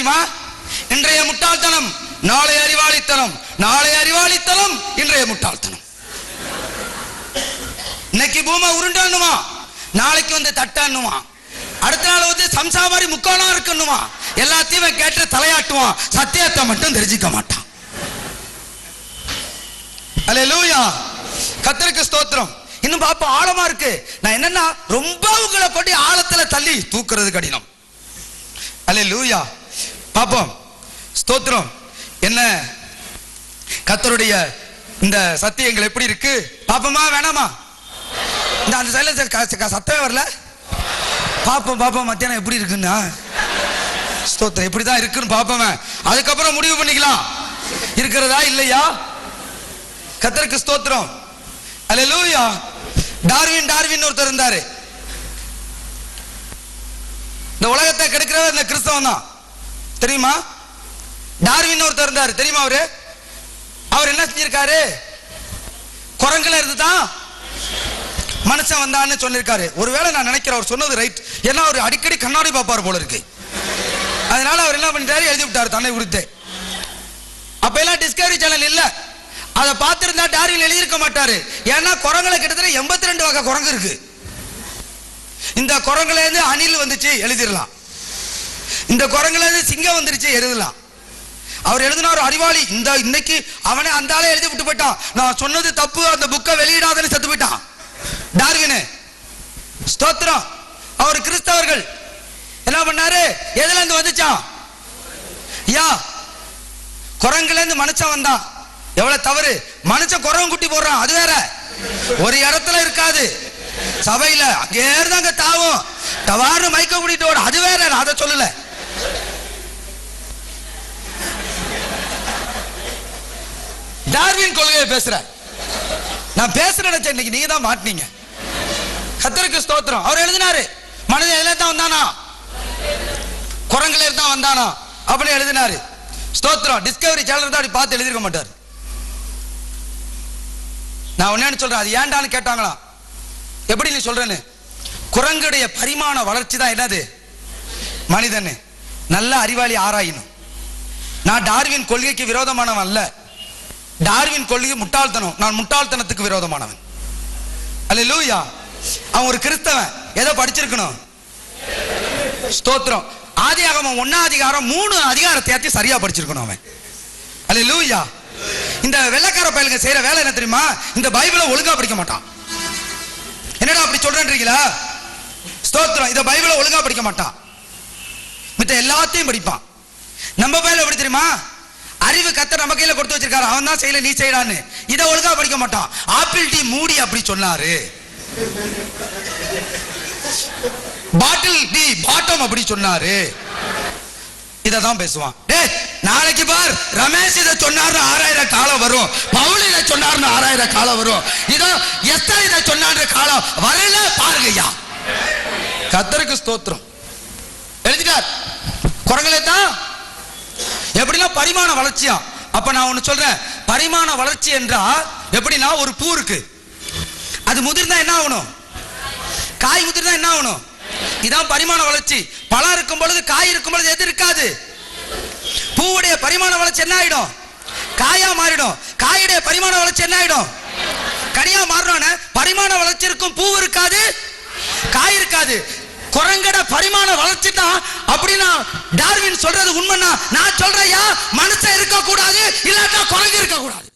தெரியுமா? இன்றைய முட்டாள்தனம் நாளை அறிவாளித்தனம், நாளை அறிவாளித்தனம் இன்றைய முட்டாள்தனம். இன்னைக்கு பூமை உருண்டானுமா, நாளைக்கு வந்து தட்டானுமா, அடுத்த நாள் வந்து சம்சா மாதிரி முக்காலா இருக்கணுமா, எல்லாத்தையும் கேட்டு தலையாட்டுவான், சத்தியத்தை மட்டும் தெரிஞ்சுக்க மாட்டான். அல்லேலூயா, கர்த்தருக்கு ஸ்தோத்திரம். இன்னும் பாப்பா ஆழமா இருக்கு. நான் என்னன்னா ரொம்ப உங்களை கொண்டு ஆழத்துல தள்ளி தூக்குறது கடினம். அல்லேலூயா, பாப்போம். ஸ்தோத்திரம். என்ன கர்த்தருடைய இந்த சத்தியங்கள் எப்படி இருக்கு பாப்போமா வேணாமா? இந்த அந்த சைடுல சத்தமே வரல. பாப்போம் பாப்போம் மத்தியானம் எப்படி இருக்குன்னா ஸ்தோத்திரம் எப்படிதான் இருக்குன்னு பாப்போம். அதுக்கப்புறம் முடிவு பண்ணிக்கலாம் இருக்கிறதா இல்லையா. கர்த்தருக்கு ஸ்தோத்திரம். அல்லேலூயா. டார்வின் ஒருத்தர் இருந்தாரு. இந்த உலகத்தை கெடுக்கிறவர் இந்த கிறிஸ்தவன் தான் தெரியுமா? டார்வின் ஒருத்தர் இருந்தாரு தெரியுமா? அவர் என்ன செஞ்சிருக்காரு? குரங்குல இருந்துதான் மனுஷன் வந்தான்னு சொல்லிருக்காரு. ஒருவேளை நான் நினைக்கிறேன் அவர் சொன்னது ரைட். ஏன்னா அவர் அடிக்கடி கண்ணாடி பாப்பாரு போல இருக்கு. அதனால அவர் என்ன பண்ணிட்டாரு, எழுதி விட்டாரு தன்னை குறித்து. அப்ப எல்லாம் டிஸ்கவரி சேனல் இல்ல, அதை பார்த்திருந்தா டார்வின் எழுதியிருக்க மாட்டாரு. ஏன்னா குரங்குல கிட்டத்தட்ட 82 வகை குரங்கு இருக்கு. இந்த குரங்குல இருந்து அணில் வந்துச்சு எழுதிடலாம், இந்த குரங்குல இருந்து சிங்கம் வந்துருச்சு எழுதலாம். அவர் எழுதின ஒரு அறிவாளி. இந்த இன்னைக்கு அவனே அந்த ஆளே எழுதி விட்டு போயிட்டான். நான் சொன்னது தப்பு, அந்த புக்கை வெளியிடாதன்னு செத்து போயிட்டான் டார்வின். ஸ்தோத்திரம். அவர் கிறிஸ்தவர்கள் என்ன பண்ணாரு, எதுல இருந்து வந்துச்சான்? யா குரங்குல இருந்து மனுஷன் வந்தான். எவ்வளவு தவறு. மனுஷன் குரங்கு குட்டி போடுறான், அது வேற. ஒரு இடத்துல இருக்காது, சபையில அங்கே இருந்தாங்க தாவும் தவாறு மைக்க கூட்டிட்டு ஓட, அது வேற. அதை சொல்லல. டார்வின் கொள்கையை பேசுற நான் பேசுறேன். இன்னைக்கு நீங்க தான் மாட்டீங்க. கர்த்தருக்கு ஸ்தோத்திரம். அவர் எழுதினாரு மனிதன் எதுல தான் வந்தானா, குரங்குல இருந்தா வந்தானா அப்படி எழுதினாரு. ஸ்தோத்திரம். டிஸ்கவரி சேனல் தான் பார்த்து எழுதிருக்க மாட்டார். நான் ஒன்னு சொல்றேன், அது ஏண்டான்னு கேட்டாங்களா? எப்படி நீ சொல்றேன்னு? குரங்குடைய பரிமாண வளர்ச்சி தான் என்னது மனிதன். நல்ல அறிவாளி ஆராயணும். நான் டார்வின் கொள்கைக்கு விரோதமானவன் அல்ல. டார்வின் கொள்கை முட்டாள்தனம், நான் முட்டாள்தனத்துக்கு விரோதமானவன். அல்லேலூயா. அவன் ஒரு கிறிஸ்தவன், ஏதோ படிச்சிருக்கணும். ஸ்தோத்திரம். ஆதியாகமம் 1 அதிகாரம் 3 அதிகாரத்தை சரியா படிச்சிருக்கணும் அவன். அல்லேலூயா. இந்த வெள்ளக்கார பயலுங்க செய்யற வேலை என்ன தெரியுமா? இந்த பைபிளை ஒழுங்கா படிக்க மாட்டான். என்னடா அப்படி சொல்றேன்றீங்களா? ஸ்தோத்திரம். இந்த பைபிளை ஒழுங்கா படிக்க மாட்டான், மித்த எல்லாத்தையும் படிப்பான். நம்ம பைபிள் எப்படி தெரியுமா? அறிவு கர்த்தர் நம்ம கையில கொடுத்து வச்சிருக்காரு, அவன் தான் செய்யல நீ செய்யறான்னு. இதை ஒழுங்கா படிக்க மாட்டான். ஆப்பிள் டீ மூடி அப்படி சொன்னாரு, பாட்டில் டீ பாட்டம் அப்படி சொன்னாரு, இததான் பேசுவான். நாளைக்கு பார் ரமேஷ் இதை சொன்னார்னு 6000 காலம் வரும், பவுல் இதை சொன்னார்னு 6000 காலம் வரும், இதோ எஸ்தர் இதை சொன்னார் காலம் வரல பாருங்கய்யா. கர்த்தருக்கு ஸ்தோத்திரம். எழுதிட்டார். குரங்களே தான் எப்படின்னா பரிமாண வளர்ச்சியா. அப்ப நான் ஒண்ணு சொல்றேன், பரிமாண வளர்ச்சி என்றா எப்படின்னா ஒரு பூ இருக்கு, அது முதிர்ந்தா என்ன ஆகணும்? காய் முதிர்ந்தா என்ன ஆகணும்? இதான் பரிமாண வளர்ச்சி. பழம் இருக்கும் பொழுது காய் இருக்கும் பொழுது எது இருக்காது? பூவுடைய பரிமாண வளர்ச்சி என்ன ஆயிடும்? காயா மாறிடும். காயுடைய பரிமாண வளர்ச்சி என்ன ஆயிடும்? கனியா மாறணும். பரிமாண வளர்ச்சி இருக்கும், பூ இருக்காது, காய் இருக்காது. குரங்கட பரிமாண வளர்ச்சி தான் அப்படின்னா டார்வின் சொல்றது உண்மைன்னா நான் சொல்றேன்